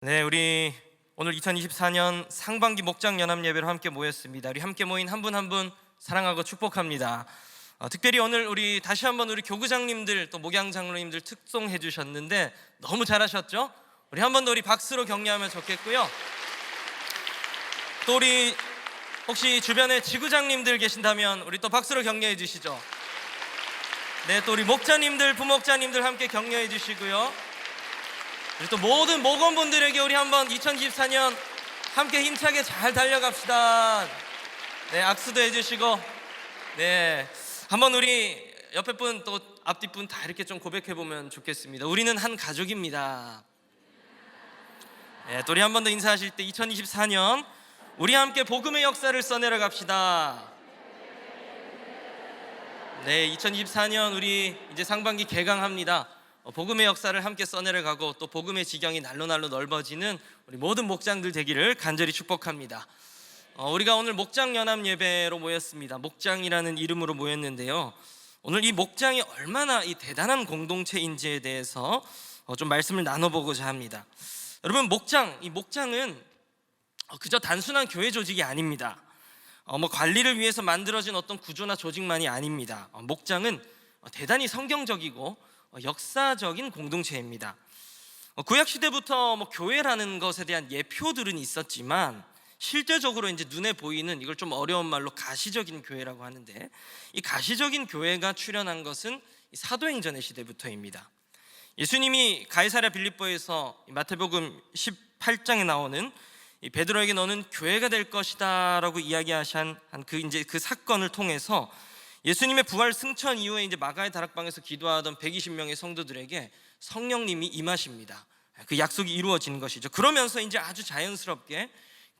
네, 우리 오늘 2024년 상반기 목장 연합 예배로 함께 모였습니다. 우리 함께 모인 한 분 한 분 사랑하고 축복합니다. 특별히 오늘 우리 다시 한번 우리 교구장님들 또 목양 장로님들 특송해 주셨는데 너무 잘하셨죠? 우리 한 번 더 우리 박수로 격려하면 좋겠고요. 또 우리 혹시 주변에 지구장님들 계신다면 우리 또 박수로 격려해 주시죠. 네, 또 우리 목자님들, 부목자님들 함께 격려해 주시고요. 우리 또 모든 목원분들에게 우리 한번 2024년 함께 힘차게 잘 달려갑시다. 네, 악수도 해주시고, 네, 한번 우리 옆에 분 또 앞뒤 분 다 이렇게 좀 고백해 보면 좋겠습니다. 우리는 한 가족입니다. 네, 또 우리 한 번 더 인사하실 때 2024년 우리 함께 복음의 역사를 써내려 갑시다. 네, 2024년 우리 이제 상반기 개강합니다. 복음의 역사를 함께 써내려가고 또 복음의 지경이 날로 넓어지는 우리 모든 목장들 되기를 간절히 축복합니다. 우리가 오늘 목장 연합 예배로 모였습니다. 목장이라는 이름으로 모였는데요, 오늘 이 목장이 얼마나 이 대단한 공동체인지에 대해서 좀 말씀을 나눠보고자 합니다. 여러분, 이 목장은 그저 단순한 교회 조직이 아닙니다. 관리를 위해서 만들어진 어떤 구조나 조직만이 아닙니다. 목장은 대단히 성경적이고 역사적인 공동체입니다. 구약 시대부터 교회라는 것에 대한 예표들은 있었지만 실제적으로 이제 눈에 보이는, 이걸 좀 어려운 말로 가시적인 교회라고 하는데, 이 가시적인 교회가 출현한 것은 사도행전의 시대부터입니다. 예수님이 가이사랴 빌립보에서 마태복음 18장에 나오는 베드로에게 너는 교회가 될 것이다라고 이야기하신 그 사건을 통해서 예수님의 부활 승천 이후에 이제 마가의 다락방에서 기도하던 120명의 성도들에게 성령님이 임하십니다. 그 약속이 이루어지는 것이죠. 그러면서 이제 아주 자연스럽게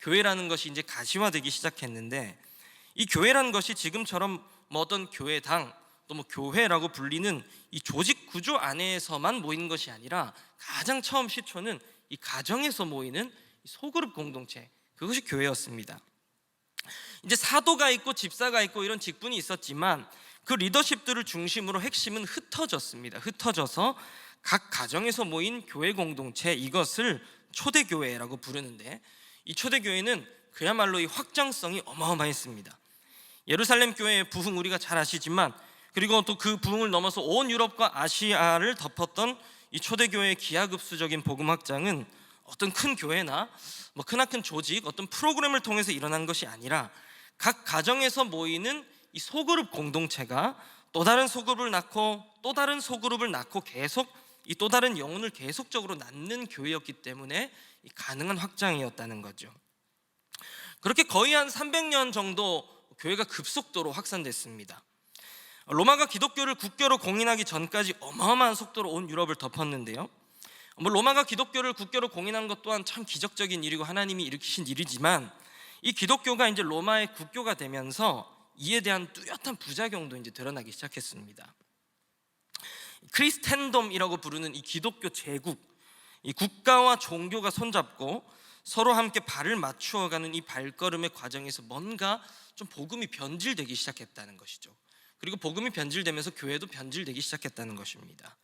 교회라는 것이 이제 가시화되기 시작했는데, 이 교회라는 것이 지금처럼 어떤 교회당 또 교회라고 불리는 이 조직 구조 안에서만 모이는 것이 아니라 가장 처음 시초는 이 가정에서 모이는 소그룹 공동체, 그것이 교회였습니다. 이제 사도가 있고 집사가 있고 이런 직분이 있었지만 그 리더십들을 중심으로 핵심은 흩어졌습니다. 흩어져서 각 가정에서 모인 교회 공동체, 이것을 초대교회라고 부르는데, 이 초대교회는 그야말로 이 확장성이 어마어마했습니다. 예루살렘 교회의 부흥 우리가 잘 아시지만, 그리고 또 그 부흥을 넘어서 온 유럽과 아시아를 덮었던 이 초대교회의 기하급수적인 복음 확장은 어떤 큰 교회나 크나큰 조직, 어떤 프로그램을 통해서 일어난 것이 아니라 각 가정에서 모이는 이 소그룹 공동체가 또 다른 소그룹을 낳고 또 다른 소그룹을 낳고 계속 이 또 다른 영혼을 계속적으로 낳는 교회였기 때문에 가능한 확장이었다는 거죠. 그렇게 거의 한 300년 정도 교회가 급속도로 확산됐습니다. 로마가 기독교를 국교로 공인하기 전까지 어마어마한 속도로 온 유럽을 덮었는데요, 로마가 기독교를 국교로 공인한 것 또한 참 기적적인 일이고 하나님이 일으키신 일이지만, 이 기독교가 이제 로마의 국교가 되면서 이에 대한 뚜렷한 부작용도 이제 드러나기 시작했습니다. 크리스텐덤이라고 부르는 이 기독교 제국, 이 국가와 종교가 손잡고 서로 함께 발을 맞추어가는 이 발걸음의 과정에서 뭔가 좀 복음이 변질되기 시작했다는 것이죠. 그리고 복음이 변질되면서 교회도 변질되기 시작했다는 것입니다.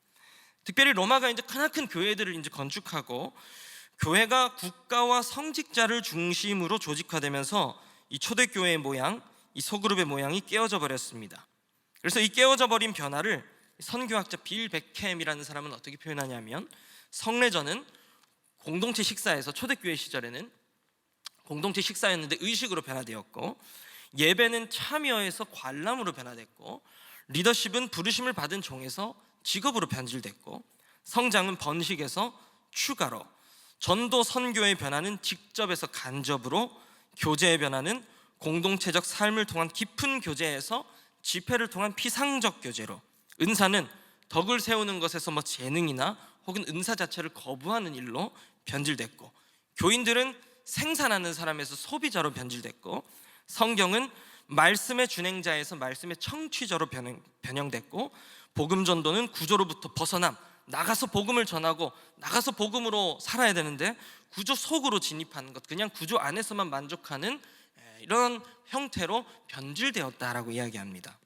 특별히 로마가 이제 크나큰 교회들을 이제 건축하고 교회가 국가와 성직자를 중심으로 조직화되면서 이 초대교회의 모양, 이 소그룹의 모양이 깨어져 버렸습니다. 그래서 이 깨어져 버린 변화를 선교학자 빌 베켐이라는 사람은 어떻게 표현하냐면, 성례전은 공동체 식사에서, 초대교회 시절에는 공동체 식사였는데 의식으로 변화되었고, 예배는 참여에서 관람으로 변화됐고, 리더십은 부르심을 받은 종에서 직업으로 변질됐고, 성장은 번식에서 추가로, 전도 선교의 변화는 직접에서 간접으로, 교제의 변화는 공동체적 삶을 통한 깊은 교제에서 집회를 통한 피상적 교제로, 은사는 덕을 세우는 것에서 재능이나 혹은 은사 자체를 거부하는 일로 변질됐고, 교인들은 생산하는 사람에서 소비자로 변질됐고, 성경은 말씀의 준행자에서 말씀의 청취자로 변형됐고, 복음 전도는 구조로부터 벗어남, 나가서 복음을 전하고 나가서 복음으로 살아야 되는데 구조 속으로 진입하는 것, 그냥 구조 안에서만 만족하는 이런 형태로 변질되었다라고 이야기합니다.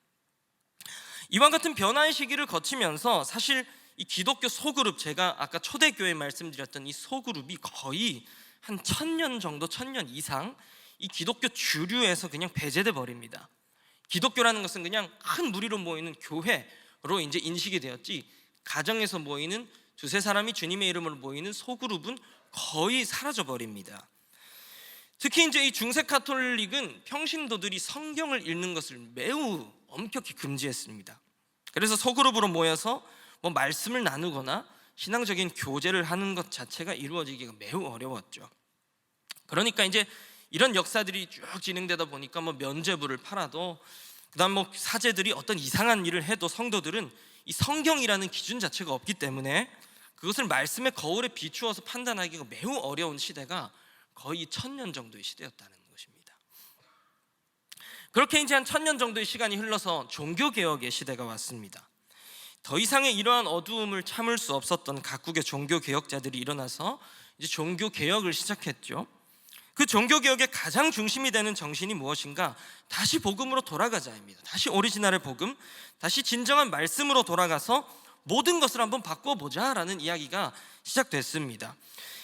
이와 같은 변화의 시기를 거치면서 사실 이 기독교 소그룹, 제가 아까 초대교회 말씀드렸던 이 소그룹이 거의 한 1000년 정도, 1000년 이상 이 기독교 주류에서 그냥 배제돼 버립니다. 기독교라는 것은 그냥 큰 무리로 모이는 교회로 이제 인식이 되었지, 가정에서 모이는 두세 사람이 주님의 이름으로 모이는 소그룹은 거의 사라져 버립니다. 특히 이제 이 중세 가톨릭은 평신도들이 성경을 읽는 것을 매우 엄격히 금지했습니다. 그래서 소그룹으로 모여서 뭐 말씀을 나누거나 신앙적인 교제를 하는 것 자체가 이루어지기가 매우 어려웠죠. 그러니까 이제 이런 역사들이 쭉 진행되다 보니까 뭐 면죄부를 팔아도, 그다음 뭐 사제들이 어떤 이상한 일을 해도 성도들은 이 성경이라는 기준 자체가 없기 때문에 그것을 말씀의 거울에 비추어서 판단하기가 매우 어려운 시대가 거의 1000년 정도의 시대였다는 것입니다. 그렇게 이제 한 1000년 정도의 시간이 흘러서 종교개혁의 시대가 왔습니다. 더 이상의 이러한 어두움을 참을 수 없었던 각국의 종교개혁자들이 일어나서 이제 종교개혁을 시작했죠. 그 종교개혁의 가장 중심이 되는 정신이 무엇인가? 다시 복음으로 돌아가자입니다. 다시 오리지널의 복음, 다시 진정한 말씀으로 돌아가서 모든 것을 한번 바꿔보자라는 이야기가 시작됐습니다.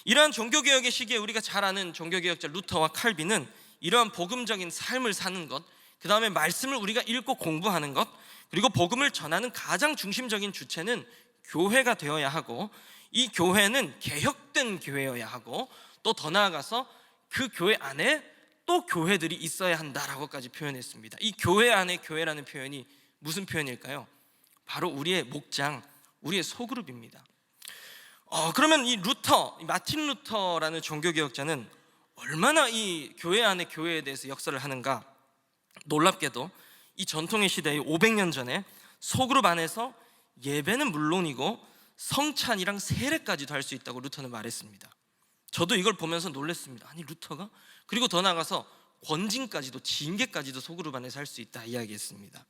이러한 종교개혁의 시기에 우리가 잘 아는 종교개혁자 루터와 칼빈은 이러한 복음적인 삶을 사는 것, 그 다음에 말씀을 우리가 읽고 공부하는 것, 그리고 복음을 전하는 가장 중심적인 주체는 교회가 되어야 하고, 이 교회는 개혁된 교회여야 하고, 또 더 나아가서 그 교회 안에 또 교회들이 있어야 한다라고까지 표현했습니다. 이 교회 안에 교회라는 표현이 무슨 표현일까요? 바로 우리의 목장, 우리의 소그룹입니다. 그러면 이 마틴 루터라는 종교개혁자는 얼마나 이 교회 안에 교회에 대해서 역사를 하는가? 놀랍게도 이 전통의 시대의 500년 전에 소그룹 안에서 예배는 물론이고 성찬이랑 세례까지도 할 수 있다고 루터는 말했습니다. 저도 이걸 보면서 놀랐습니다. 아니, 루터가? 그리고 더 나아가서 권징까지도, 징계까지도 소그룹 안에서 할 수 있다 이야기했습니다.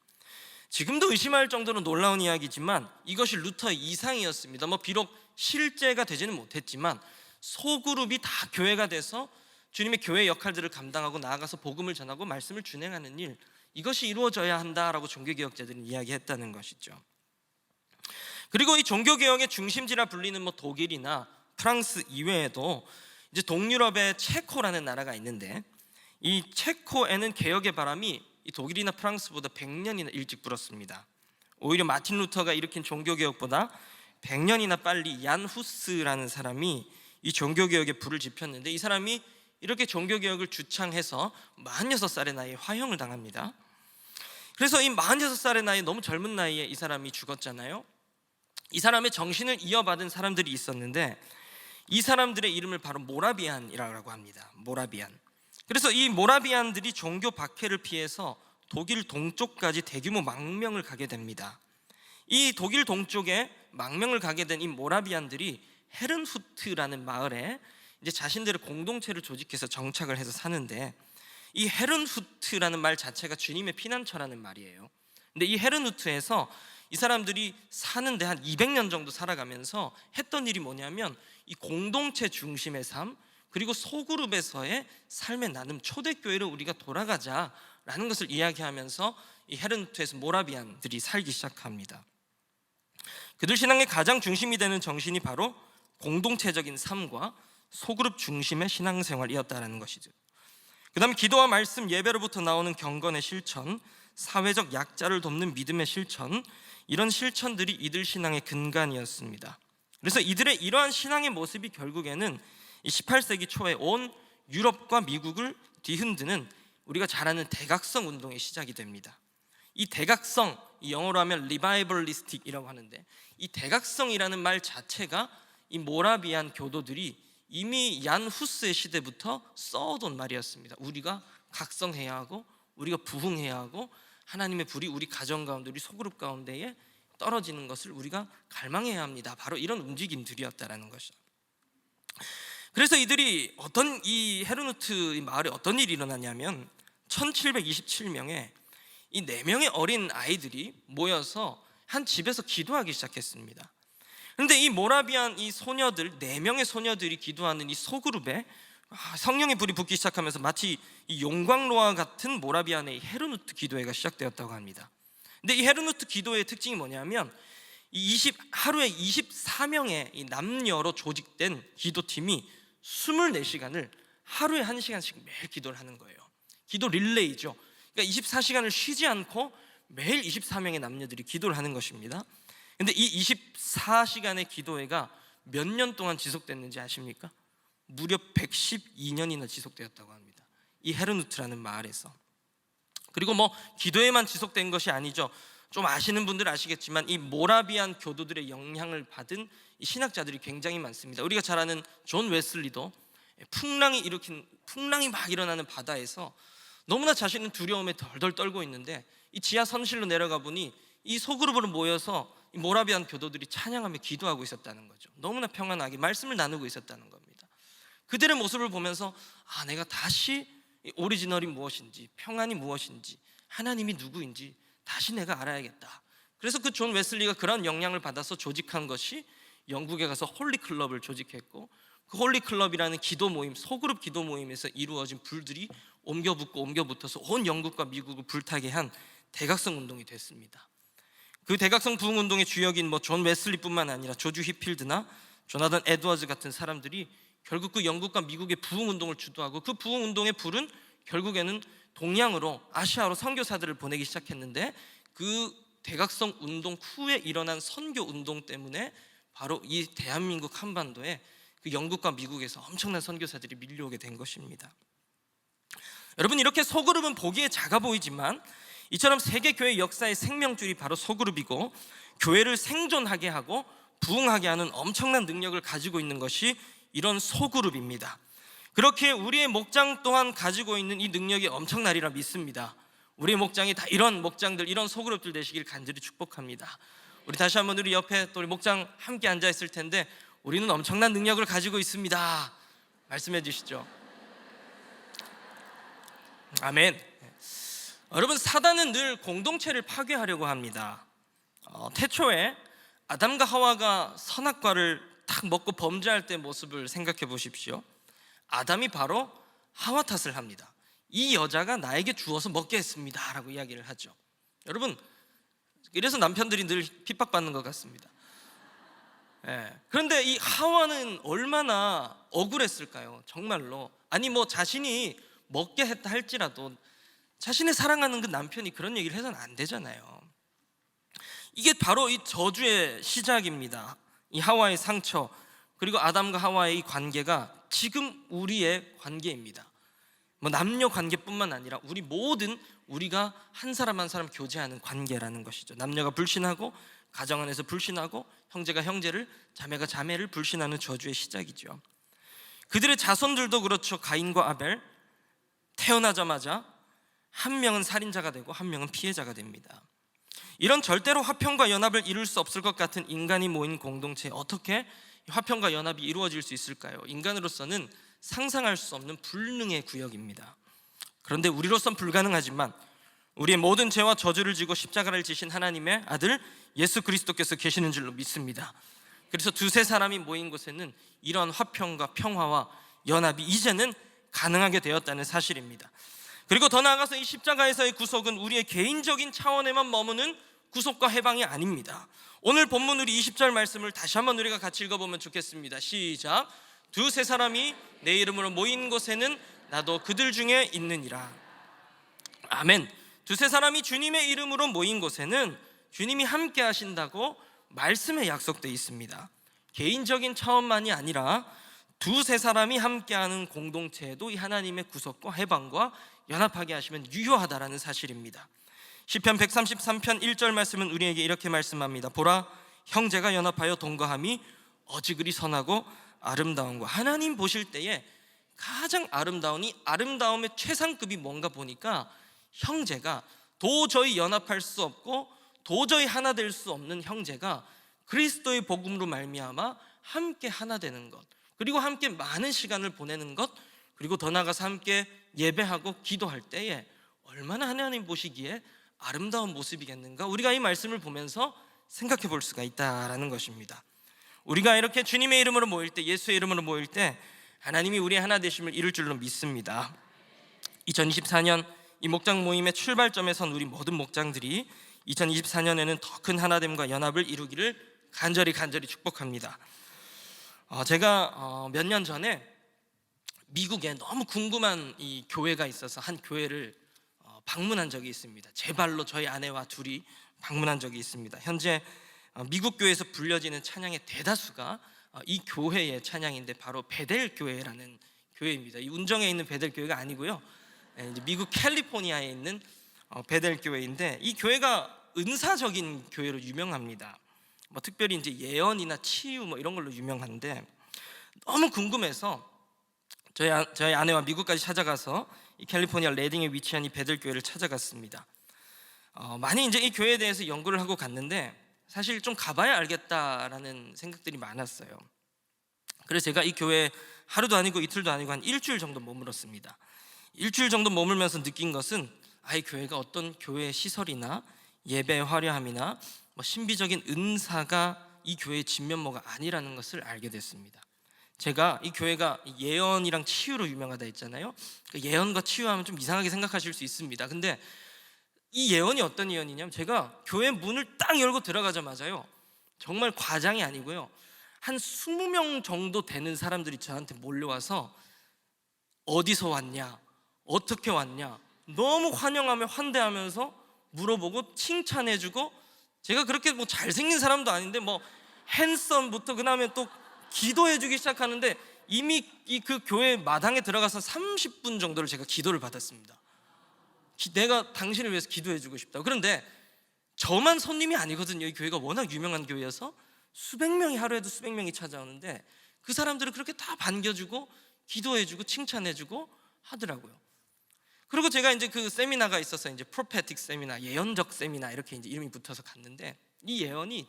지금도 의심할 정도로 놀라운 이야기지만 이것이 루터의 이상이었습니다. 비록 실제가 되지는 못했지만 소그룹이 다 교회가 돼서 주님의 교회 역할들을 감당하고 나아가서 복음을 전하고 말씀을 준행하는 일, 이것이 이루어져야 한다라고 종교개혁자들은 이야기했다는 것이죠. 그리고 이 종교개혁의 중심지라 불리는 독일이나 프랑스 이외에도 이제 동유럽의 체코라는 나라가 있는데, 이 체코에는 개혁의 바람이 이 독일이나 프랑스보다 100년이나 일찍 불었습니다. 오히려 마틴 루터가 일으킨 종교개혁보다 100년이나 빨리 얀 후스라는 사람이 이 종교개혁에 불을 지폈는데, 이 사람이 이렇게 종교개혁을 주창해서 46살의 나이에 화형을 당합니다. 그래서 이 46살의 나이에, 너무 젊은 나이에 이 사람이 죽었잖아요. 이 사람의 정신을 이어받은 사람들이 있었는데 이 사람들의 이름을 바로 모라비안이라고 합니다. 모라비안. 그래서 이 모라비안들이 종교 박해를 피해서 독일 동쪽까지 대규모 망명을 가게 됩니다. 이 독일 동쪽에 망명을 가게 된 이 모라비안들이 헤른후트라는 마을에 이제 자신들의 공동체를 조직해서 정착을 해서 사는데, 이 헤른후트라는 말 자체가 주님의 피난처라는 말이에요. 근데 이 헤른후트에서 이 사람들이 사는데 한 200년 정도 살아가면서 했던 일이 뭐냐면, 이 공동체 중심의 삶, 그리고 소그룹에서의 삶의 나눔, 초대교회로 우리가 돌아가자라는 것을 이야기하면서 이 헤른후트에서 모라비안들이 살기 시작합니다. 그들 신앙의 가장 중심이 되는 정신이 바로 공동체적인 삶과 소그룹 중심의 신앙생활이었다는 것이죠. 그 다음에 기도와 말씀, 예배로부터 나오는 경건의 실천, 사회적 약자를 돕는 믿음의 실천, 이런 실천들이 이들 신앙의 근간이었습니다. 그래서 이들의 이러한 신앙의 모습이 결국에는 18세기 초에 온 유럽과 미국을 뒤흔드는 우리가 잘 아는 대각성 운동의 시작이 됩니다. 이 대각성, 이 영어로 하면 리바이벌리스틱이라고 하는데, 이 대각성이라는 말 자체가 이 모라비안 교도들이 이미 얀 후스의 시대부터 써온 말이었습니다. 우리가 각성해야 하고, 우리가 부흥해야 하고, 하나님의 불이 우리 가정 가운데, 우리 소그룹 가운데에 떨어지는 것을 우리가 갈망해야 합니다. 바로 이런 움직임들이었다라는 것이죠. 그래서 이들이 이 헤르누트 마을에 어떤 일이 일어나냐면, 1727명의 이 4명의 어린 아이들이 모여서 한 집에서 기도하기 시작했습니다. 그런데 이 모라비안 이 소녀들, 4명의 소녀들이 기도하는 이 소그룹에 성령의 불이 붙기 시작하면서 마치 이 용광로와 같은 모라비안의 헤르누트 기도회가 시작되었다고 합니다. 근데 이 헤르누트 기도회의 특징이 뭐냐면, 하루에 24명의 이 남녀로 조직된 기도팀이 24시간을 하루에 1시간씩 매일 기도를 하는 거예요. 기도 릴레이죠. 그러니까 24시간을 쉬지 않고 매일 24명의 남녀들이 기도를 하는 것입니다. 근데 이 24시간의 기도회가 몇 년 동안 지속됐는지 아십니까? 무려 112년이나 지속되었다고 합니다. 이 헤르누트라는 마을에서. 그리고 기도회만 지속된 것이 아니죠. 좀 아시는 분들 아시겠지만 이 모라비안 교도들의 영향을 받은 이 신학자들이 굉장히 많습니다. 우리가 잘 아는 존 웨슬리도 풍랑이 막 일어나는 바다에서 너무나 자신은 두려움에 덜덜 떨고 있는데 이 지하 선실로 내려가 보니 이 소그룹으로 모여서 이 모라비안 교도들이 찬양하며 기도하고 있었다는 거죠. 너무나 평안하게 말씀을 나누고 있었다는 겁니다. 그들의 모습을 보면서 내가 다시 오리지널이 무엇인지, 평안이 무엇인지, 하나님이 누구인지 다시 내가 알아야겠다. 그래서 그 존 웨슬리가 그런 영향을 받아서 조직한 것이 영국에 가서 홀리클럽을 조직했고, 그 홀리클럽이라는 기도 모임, 소그룹 기도 모임에서 이루어진 불들이 옮겨 붙어서 온 영국과 미국을 불타게 한 대각성 운동이 됐습니다. 그 대각성 부흥 운동의 주역인 존 웨슬리뿐만 아니라 조지 휘필드나 조나단 에드워즈 같은 사람들이 결국 그 영국과 미국의 부흥 운동을 주도하고, 그 부흥 운동의 불은 결국에는 동양으로, 아시아로 선교사들을 보내기 시작했는데, 그 대각성 운동 후에 일어난 선교 운동 때문에 바로 이 대한민국 한반도에 그 영국과 미국에서 엄청난 선교사들이 밀려오게 된 것입니다. 여러분, 이렇게 소그룹은 보기에 작아 보이지만 이처럼 세계교회 역사의 생명줄이 바로 소그룹이고, 교회를 생존하게 하고 부흥하게 하는 엄청난 능력을 가지고 있는 것이 이런 소그룹입니다. 그렇게 우리의 목장 또한 가지고 있는 이 능력이 엄청나리라 믿습니다. 우리의 목장이 다 이런 목장들, 이런 소그룹들 되시길 간절히 축복합니다. 우리 다시 한번 우리 옆에 또 우리 목장 함께 앉아 있을 텐데, 우리는 엄청난 능력을 가지고 있습니다. 말씀해 주시죠. 아멘. 여러분, 사단은 늘 공동체를 파괴하려고 합니다. 태초에 아담과 하와가 선악과를 딱 먹고 범죄할 때 모습을 생각해 보십시오. 아담이 바로 하와 탓을 합니다. 이 여자가 나에게 주어서 먹게 했습니다 라고 이야기를 하죠. 여러분, 이래서 남편들이 늘 핍박받는 것 같습니다. 그런데 이 하와는 얼마나 억울했을까요? 정말로. 아니 자신이 먹게 했다 할지라도 자신의 사랑하는 그 남편이 그런 얘기를 해서는 안 되잖아요. 이게 바로 이 저주의 시작입니다. 이 하와의 상처, 그리고 아담과 하와의 이 관계가 지금 우리의 관계입니다. 남녀 관계뿐만 아니라 우리가 한 사람 한 사람 교제하는 관계라는 것이죠. 남녀가 불신하고, 가정 안에서 불신하고, 형제가 형제를, 자매가 자매를 불신하는 저주의 시작이죠. 그들의 자손들도 그렇죠. 가인과 아벨, 태어나자마자 한 명은 살인자가 되고 한 명은 피해자가 됩니다. 이런 절대로 화평과 연합을 이룰 수 없을 것 같은 인간이 모인 공동체에 어떻게 화평과 연합이 이루어질 수 있을까요? 인간으로서는 상상할 수 없는 불능의 구역입니다. 그런데 우리로선 불가능하지만 우리의 모든 죄와 저주를 지고 십자가를 지신 하나님의 아들 예수 그리스도께서 계시는 줄로 믿습니다. 그래서 두세 사람이 모인 곳에는 이러한 화평과 평화와 연합이 이제는 가능하게 되었다는 사실입니다. 그리고 더 나아가서 이 십자가에서의 구속은 우리의 개인적인 차원에만 머무는 구속과 해방이 아닙니다. 오늘 본문 우리 20절 말씀을 다시 한번 우리가 같이 읽어보면 좋겠습니다. 시작. 두세 사람이 내 이름으로 모인 곳에는 나도 그들 중에 있느니라. 아멘. 두세 사람이 주님의 이름으로 모인 곳에는 주님이 함께 하신다고 말씀에 약속되어 있습니다. 개인적인 차원만이 아니라 두세 사람이 함께하는 공동체에도 이 하나님의 구속과 해방과 연합하게 하시면 유효하다라는 사실입니다. 시편 133편 1절 말씀은 우리에게 이렇게 말씀합니다. 보라, 형제가 연합하여 동거함이 어찌 그리 선하고 아름다운가. 하나님 보실 때에 가장 아름다운, 이 아름다움의 최상급이 뭔가 보니까 형제가 도저히 연합할 수 없고 도저히 하나 될 수 없는 형제가 그리스도의 복음으로 말미암아 함께 하나 되는 것, 그리고 함께 많은 시간을 보내는 것, 그리고 더 나아가서 함께 예배하고 기도할 때에 얼마나 하나님 보시기에 아름다운 모습이겠는가, 우리가 이 말씀을 보면서 생각해 볼 수가 있다라는 것입니다. 우리가 이렇게 주님의 이름으로 모일 때, 예수의 이름으로 모일 때 하나님이 우리의 하나 되심을 이룰 줄로 믿습니다. 2024년 이 목장 모임의 출발점에 선 우리 모든 목장들이 2024년에는 더 큰 하나됨과 연합을 이루기를 간절히 축복합니다. 제가 몇 년 전에 미국에 너무 궁금한 이 교회가 있어서 한 교회를 방문한 적이 있습니다. 제 발로 저희 아내와 둘이 방문한 적이 있습니다. 현재 미국 교회에서 불려지는 찬양의 대다수가 이 교회의 찬양인데 바로 베델 교회라는 교회입니다. 이 운정에 있는 베델 교회가 아니고요. 이제 미국 캘리포니아에 있는 베델 교회인데, 이 교회가 은사적인 교회로 유명합니다. 특별히 이제 예언이나 치유 이런 걸로 유명한데, 너무 궁금해서 저희 아내와 미국까지 찾아가서 이 캘리포니아 레딩에 위치한 이 베델 교회를 찾아갔습니다. 많이 이제 이 교회에 대해서 연구를 하고 갔는데 사실 좀 가봐야 알겠다라는 생각들이 많았어요. 그래서 제가 이 교회에 하루도 아니고 이틀도 아니고 한 일주일 정도 머물렀습니다. 일주일 정도 머물면서 느낀 것은 이 교회가 어떤 교회 시설이나 예배의 화려함이나 신비적인 은사가 이 교회의 진면모가 아니라는 것을 알게 됐습니다. 제가 이 교회가 예언이랑 치유로 유명하다 했잖아요. 예언과 치유하면 좀 이상하게 생각하실 수 있습니다. 근데 이 예언이 어떤 예언이냐면, 제가 교회 문을 딱 열고 들어가자마자요, 정말 과장이 아니고요, 한 20명 정도 되는 사람들이 저한테 몰려와서 어디서 왔냐, 어떻게 왔냐, 너무 환영하며 환대하면서 물어보고 칭찬해주고, 제가 그렇게 잘생긴 사람도 아닌데 핸섬부터 그 다음에 또 기도해주기 시작하는데, 이미 그 교회 마당에 들어가서 30분 정도를 제가 기도를 받았습니다. 내가 당신을 위해서 기도해주고 싶다고. 그런데 저만 손님이 아니거든요. 이 교회가 워낙 유명한 교회여서 수백 명이, 하루에도 수백 명이 찾아오는데, 그 사람들을 그렇게 다 반겨주고 기도해주고 칭찬해주고 하더라고요. 그리고 제가 이제 그 세미나가 있어서 이제 프로페틱 세미나, 예언적 세미나 이렇게 이제 이름이 붙어서 갔는데, 이 예언이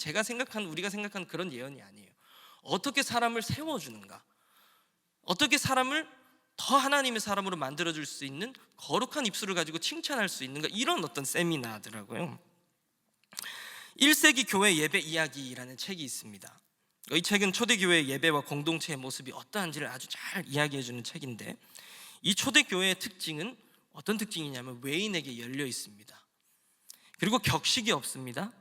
우리가 생각하는 그런 예언이 아니에요. 어떻게 사람을 세워주는가, 어떻게 사람을 더 하나님의 사람으로 만들어줄 수 있는 거룩한 입술을 가지고 칭찬할 수 있는가, 이런 어떤 세미나더라고요. 1세기 교회 예배 이야기라는 책이 있습니다. 이 책은 초대교회의 예배와 공동체의 모습이 어떠한지를 아주 잘 이야기해주는 책인데, 이 초대교회의 특징은 어떤 특징이냐면 외인에게 열려 있습니다. 그리고 격식이 없습니다.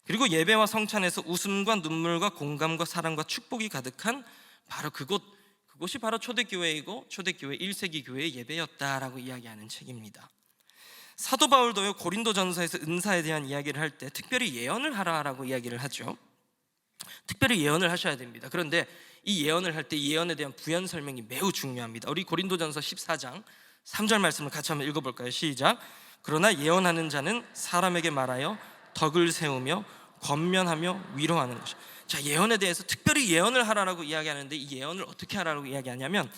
그리고 예배와 성찬에서 웃음과 눈물과 공감과 사랑과 축복이 가득한 바로 그곳이 바로 초대교회이고 초대교회 1세기 교회의 예배였다라고 이야기하는 책입니다. 사도 바울도요, 고린도전서에서 은사에 대한 이야기를 할 때 특별히 예언을 하라라고 이야기를 하죠. 특별히 예언을 하셔야 됩니다. 그런데 이 예언을 할 때 이 예언에 대한 부연 설명이 매우 중요합니다. 우리 고린도전서 14장 3절 말씀을 같이 한번 읽어볼까요? 시작. 그러나 예언하는 자는 사람에게 말하여 덕을 세우며 권면하며 위로하는 것이다. 자, 예언에 대해서 특별히 예언을 하라라고 이야기하는데, 이 예언을 어떻게 하라고 이야기하냐면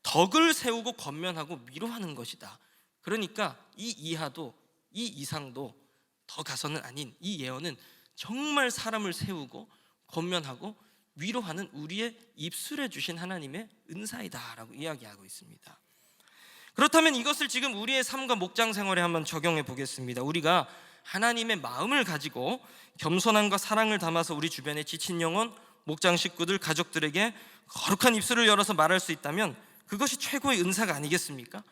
덕을 세우고 권면하고 위로하는 것이다. 그러니까 이 이하도 이 이상도 더 가서는 아닌 이 예언은 정말 사람을 세우고 권면하고 위로하는 우리의 입술에 주신 하나님의 은사이다라고 이야기하고 있습니다. 그렇다면 이것을 지금 우리의 삶과 목장 생활에 한번 적용해 보겠습니다. 우리가 하나님의 마음을 가지고 겸손함과 사랑을 담아서 우리 주변의 지친 영혼, 목장 식구들, 가족들에게 거룩한 입술을 열어서 말할 수 있다면 그것이 최고의 은사가 아니겠습니까?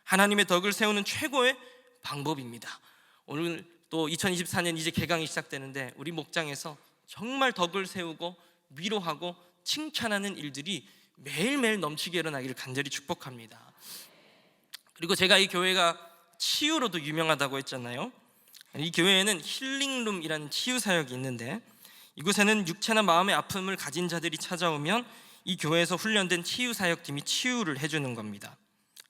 하나님의 덕을 세우는 최고의 방법입니다. 오늘 또 2024년 이제 개강이 시작되는데, 우리 목장에서 정말 덕을 세우고 위로하고 칭찬하는 일들이 매일매일 넘치게 일어나기를 간절히 축복합니다. 그리고 제가 이 교회가 치유로도 유명하다고 했잖아요. 이 교회에는 힐링룸이라는 치유 사역이 있는데, 이곳에는 육체나 마음의 아픔을 가진 자들이 찾아오면 이 교회에서 훈련된 치유 사역팀이 치유를 해주는 겁니다.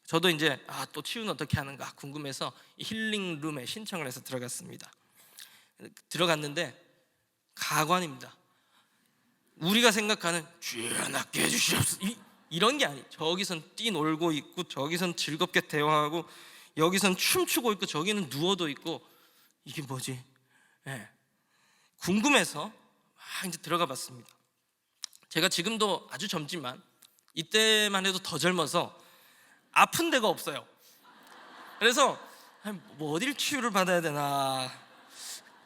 저도 이제 또 치유는 어떻게 하는가 궁금해서 이 힐링룸에 신청을 해서 들어갔습니다. 들어갔는데 가관입니다. 우리가 생각하는 주연하게 해주시옵소서 이런 게 아니에요. 저기선 뛰놀고 있고, 저기선 즐겁게 대화하고, 여기선 춤추고 있고, 저기는 누워도 있고, 이게 뭐지? 궁금해서 이제 들어가 봤습니다. 제가 지금도 아주 젊지만 이때만 해도 더 젊어서 아픈 데가 없어요. 그래서 어딜 치유를 받아야 되나.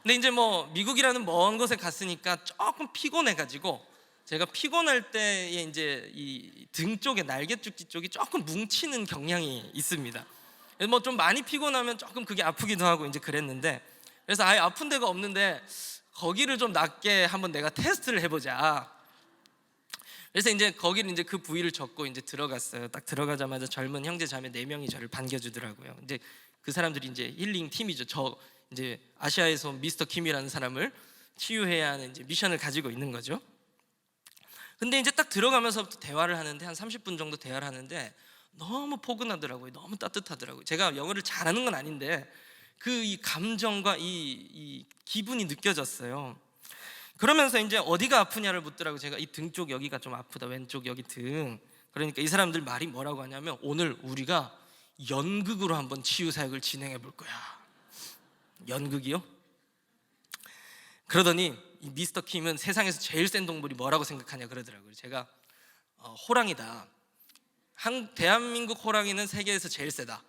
근데 이제 미국이라는 먼 곳에 갔으니까 조금 피곤해가지고, 제가 피곤할 때에 이제 이 등 쪽에 날개죽지 쪽이 조금 뭉치는 경향이 있습니다. 그래서 좀 많이 피곤하면 조금 그게 아프기도 하고 이제 그랬는데, 그래서 아예 아픈 데가 없는데 거기를 좀 낫게 한번 내가 테스트를 해보자. 그래서 이제 거기를 이제 그 부위를 접고 이제 들어갔어요. 딱 들어가자마자 젊은 형제 자매 4명이 저를 반겨주더라고요. 이제 그 사람들이 이제 힐링 팀이죠. 저 이제 아시아에서 온 미스터 킴이라는 사람을 치유해야 하는 이제 미션을 가지고 있는 거죠. 근데 이제 딱 들어가면서부터 대화를 하는데 한 30분 정도 대화를 하는데 너무 포근하더라고요. 너무 따뜻하더라고요. 제가 영어를 잘하는 건 아닌데 그 이 감정과 이 기분이 느껴졌어요. 그러면서 이제 어디가 아프냐를 묻더라고요. 제가 이 등 쪽 여기가 좀 아프다, 왼쪽 여기 등. 그러니까 이 사람들 말이 뭐라고 하냐면 오늘 우리가 연극으로 한번 치유 사역을 진행해 볼 거야. 연극이요? 그러더니 이 미스터 킴은 세상에서 제일 센 동물이 뭐라고 생각하냐 그러더라고요. 제가 호랑이다. 대한민국 호랑이는 세계에서 제일 세다.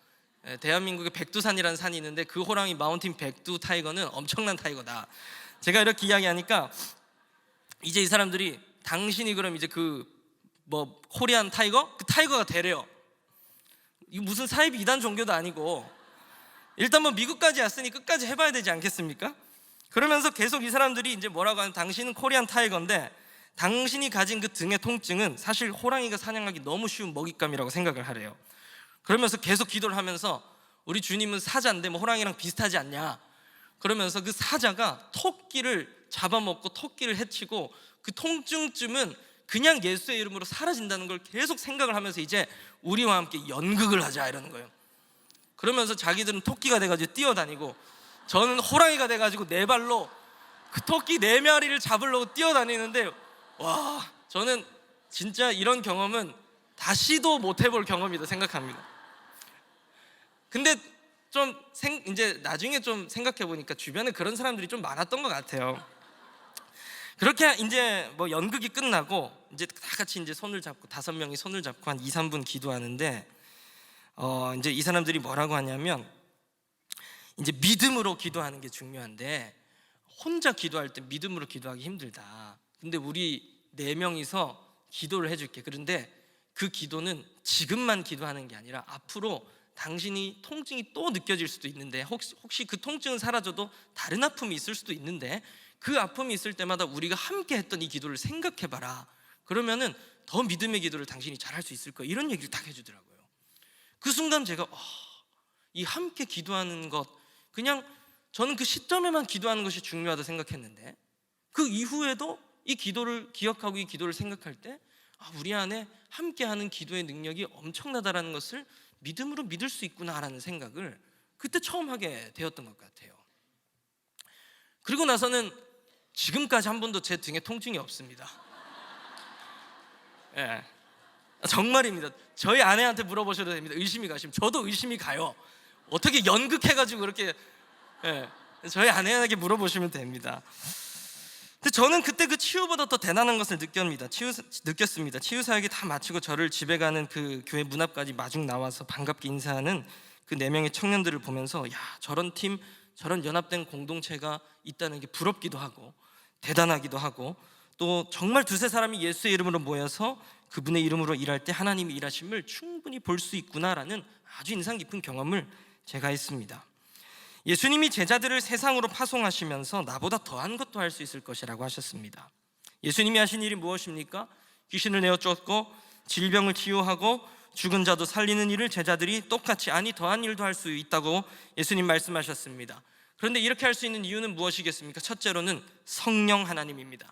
대한민국에 백두산이라는 산이 있는데 그 호랑이 마운틴 백두 타이거는 엄청난 타이거다. 제가 이렇게 이야기하니까 이제 이 사람들이 당신이 그럼 이제 그 뭐 코리안 타이거? 그 타이거가 되래요. 이거 무슨 사이비 이단 종교도 아니고 일단 뭐 미국까지 왔으니 끝까지 해봐야 되지 않겠습니까? 그러면서 계속 이 사람들이 이제 뭐라고 하면 당신은 코리안 타이거인데 당신이 가진 그 등의 통증은 사실 호랑이가 사냥하기 너무 쉬운 먹잇감이라고 생각을 하래요. 그러면서 계속 기도를 하면서 우리 주님은 사자인데 뭐 호랑이랑 비슷하지 않냐. 그러면서 그 사자가 토끼를 잡아먹고 토끼를 해치고 그 통증쯤은 그냥 예수의 이름으로 사라진다는 걸 계속 생각을 하면서 이제 우리와 함께 연극을 하자 이러는 거예요. 그러면서 자기들은 토끼가 돼가지고 뛰어다니고 저는 호랑이가 돼가지고 4발로 그 토끼 4마리를 잡으려고 뛰어다니는데 와, 저는 진짜 이런 경험은 다시도 못 해볼 경험이다 생각합니다. 근데 좀 이제 나중에 좀 생각해 보니까 주변에 그런 사람들이 좀 많았던 것 같아요. 그렇게 이제 뭐 연극이 끝나고 이제 다 같이 이제 손을 잡고 5명이 손을 잡고 한 2, 3분 기도하는데 이제 이 사람들이 뭐라고 하냐면 이제 믿음으로 기도하는 게 중요한데 혼자 기도할 때 믿음으로 기도하기 힘들다. 근데 우리 4명이서 기도를 해줄게. 그런데 그 기도는 지금만 기도하는 게 아니라 앞으로 당신이 통증이 또 느껴질 수도 있는데 혹시 그 통증은 사라져도 다른 아픔이 있을 수도 있는데 그 아픔이 있을 때마다 우리가 함께 했던 이 기도를 생각해봐라. 그러면은 더 믿음의 기도를 당신이 잘할 수 있을 거야. 이런 얘기를 딱 해주더라고요. 그 순간 제가 이 함께 기도하는 것, 그냥 저는 그 시점에만 기도하는 것이 중요하다 생각했는데 그 이후에도 이 기도를 기억하고 이 기도를 생각할 때 우리 안에 함께하는 기도의 능력이 엄청나다라는 것을 믿음으로 믿을 수 있구나라는 생각을 그때 처음 하게 되었던 것 같아요. 그리고 나서는 지금까지 한 번도 제 등에 통증이 없습니다. 예, 정말입니다. 저희 아내한테 물어보셔도 됩니다. 의심이 가시면 저도 의심이 가요. 어떻게 연극해가지고 그렇게 저희 아내에게 물어보시면 됩니다. 근데 저는 그때 그 치유보다 더 대단한 것을 느꼈습니다. 치유 사역이 다 마치고 저를 집에 가는 그 교회 문 앞까지 마중 나와서 반갑게 인사하는 그 4명의 청년들을 보면서 야, 저런 팀, 저런 연합된 공동체가 있다는 게 부럽기도 하고 대단하기도 하고 또 정말 2-3 사람이 예수의 이름으로 모여서 그분의 이름으로 일할 때 하나님이 일하심을 충분히 볼 수 있구나라는 아주 인상 깊은 경험을 제가 했습니다. 예수님이 제자들을 세상으로 파송하시면서 나보다 더한 것도 할 수 있을 것이라고 하셨습니다. 예수님이 하신 일이 무엇입니까? 귀신을 내어 쫓고 질병을 치유하고 죽은 자도 살리는 일을 제자들이 똑같이 아니 더한 일도 할 수 있다고 예수님 말씀하셨습니다. 그런데 이렇게 할 수 있는 이유는 무엇이겠습니까? 첫째로는 성령 하나님입니다.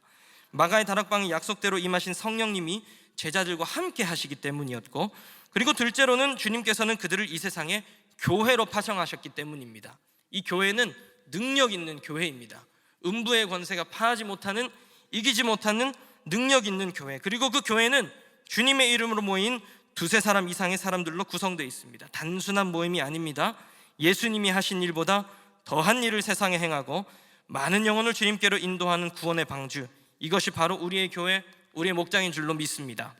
마가의 다락방에 약속대로 임하신 성령님이 제자들과 함께 하시기 때문이었고, 그리고 둘째로는 주님께서는 그들을 이 세상에 교회로 파송하셨기 때문입니다. 이 교회는 능력 있는 교회입니다. 음부의 권세가 파하지 못하는, 이기지 못하는 능력 있는 교회, 그리고 그 교회는 주님의 이름으로 모인 2-3 이상의 사람들로 구성되어 있습니다. 단순한 모임이 아닙니다. 예수님이 하신 일보다 더한 일을 세상에 행하고 많은 영혼을 주님께로 인도하는 구원의 방주, 이것이 바로 우리의 교회, 우리의 목장인 줄로 믿습니다.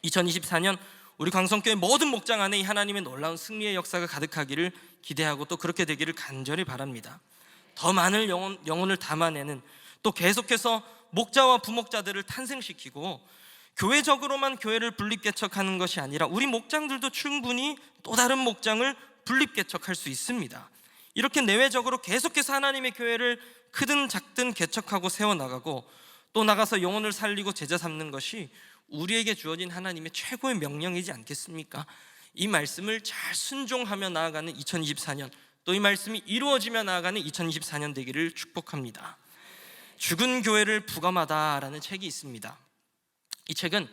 2024년 우리 광성교회 모든 목장 안에 이 하나님의 놀라운 승리의 역사가 가득하기를 기대하고 또 그렇게 되기를 간절히 바랍니다. 더 많은 영혼을 담아내는, 또 계속해서 목자와 부목자들을 탄생시키고 교회적으로만 교회를 분립개척하는 것이 아니라 우리 목장들도 충분히 또 다른 목장을 분립개척할 수 있습니다. 이렇게 내외적으로 계속해서 하나님의 교회를 크든 작든 개척하고 세워나가고 또 나가서 영혼을 살리고 제자 삼는 것이 우리에게 주어진 하나님의 최고의 명령이지 않겠습니까? 이 말씀을 잘 순종하며 나아가는 2024년, 또 이 말씀이 이루어지며 나아가는 2024년 되기를 축복합니다. 죽은 교회를 부검하다라는 책이 있습니다. 이 책은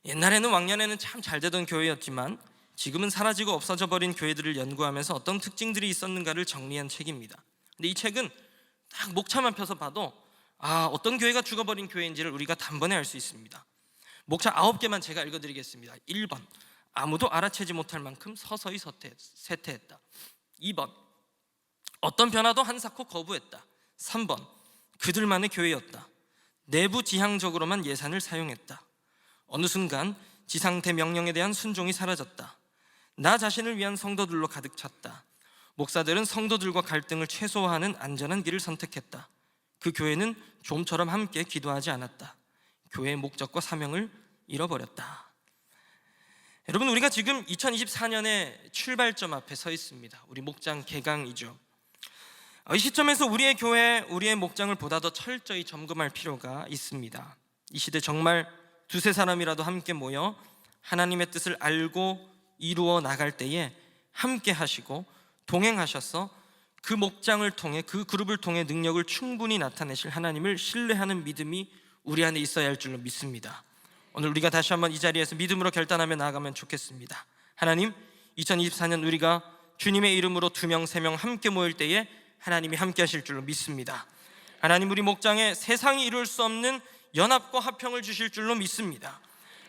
옛날에는 왕년에는 참 잘 되던 교회였지만 지금은 사라지고 없어져 버린 교회들을 연구하면서 어떤 특징들이 있었는가를 정리한 책입니다. 근데 이 책은 딱 목차만 펴서 봐도 어떤 교회가 죽어버린 교회인지를 우리가 단번에 알 수 있습니다. 목차 9개만 제가 읽어드리겠습니다. 1번, 아무도 알아채지 못할 만큼 서서히 쇠퇴했다. 2번, 어떤 변화도 한사코 거부했다. 3번, 그들만의 교회였다. 내부 지향적으로만 예산을 사용했다. 어느 순간 지상대 명령에 대한 순종이 사라졌다. 나 자신을 위한 성도들로 가득 찼다. 목사들은 성도들과 갈등을 최소화하는 안전한 길을 선택했다. 그 교회는 좀처럼 함께 기도하지 않았다. 교회의 목적과 사명을 잃어버렸다. 여러분, 우리가 지금 2024년의 출발점 앞에 서 있습니다. 우리 목장 개강이죠. 이 시점에서 우리의 교회, 우리의 목장을 보다 더 철저히 점검할 필요가 있습니다. 이 시대 정말 두세 사람이라도 함께 모여 하나님의 뜻을 알고 이루어 나갈 때에 함께 하시고 동행하셔서 그 목장을 통해, 그 그룹을 통해 능력을 충분히 나타내실 하나님을 신뢰하는 믿음이 우리 안에 있어야 할 줄로 믿습니다. 오늘 우리가 다시 한번 이 자리에서 믿음으로 결단하며 나아가면 좋겠습니다. 하나님, 2024년 우리가 주님의 이름으로 2명, 3명 함께 모일 때에 하나님이 함께 하실 줄로 믿습니다. 하나님, 우리 목장에 세상이 이룰 수 없는 연합과 화평을 주실 줄로 믿습니다.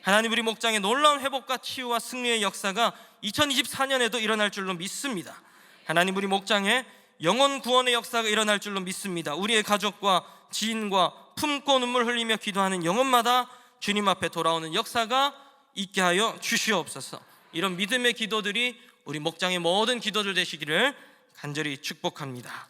하나님, 우리 목장의 놀라운 회복과 치유와 승리의 역사가 2024년에도 일어날 줄로 믿습니다. 하나님, 우리 목장에 영혼 구원의 역사가 일어날 줄로 믿습니다. 우리의 가족과 지인과 품고 눈물 흘리며 기도하는 영혼마다 주님 앞에 돌아오는 역사가 있게 하여 주시옵소서. 이런 믿음의 기도들이 우리 목장의 모든 기도들 되시기를 간절히 축복합니다.